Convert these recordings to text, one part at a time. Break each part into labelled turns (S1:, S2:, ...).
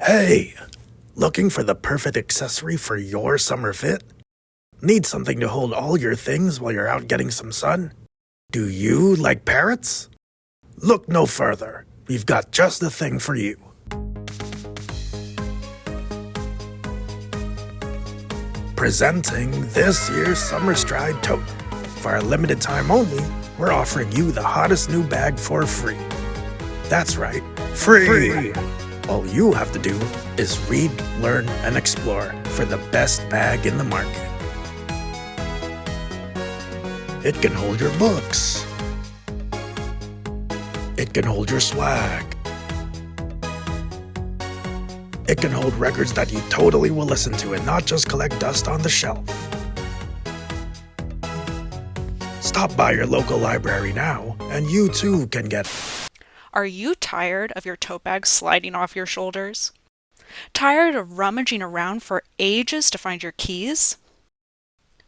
S1: Hey, looking for the perfect accessory for your summer fit? Need something to hold all your things while you're out getting some sun? Do you like parrots? Look no further. We've got just the thing for you. Presenting this year's Summer Stride tote. For a limited time only, we're offering you the hottest new bag for free. That's right, free! All you have to do is read, learn, and explore for the best bag in the market. It can hold your books. It can hold your swag. It can hold records that you totally will listen to and not just collect dust on the shelf. Stop by your local library now, and you too can get.
S2: Are you tired of your tote bag sliding off your shoulders? Tired of rummaging around for ages to find your keys?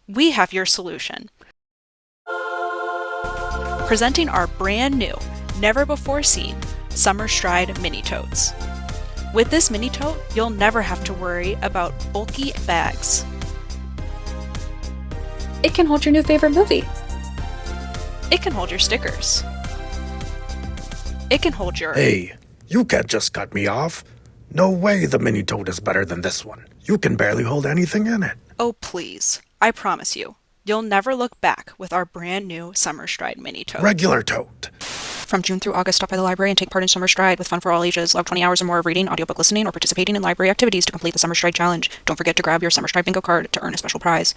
S2: We have your solution. Presenting our brand new, never before seen, Summer Stride mini totes. With this mini tote, you'll never have to worry about bulky bags.
S3: It can hold your new favorite movie.
S2: It can hold your stickers. It can hold your...
S1: Hey, you can't just cut me off. No way the mini tote is better than this one. You can barely hold anything in it.
S2: Oh, please. I promise you, you'll never look back with our brand new Summer Stride mini tote.
S1: Regular tote.
S2: From June through August, stop by the library and take part in Summer Stride with fun for all ages. Log 20 hours or more of reading, audiobook listening, or participating in library activities to complete the Summer Stride challenge. Don't forget to grab your Summer Stride bingo card to earn a special prize.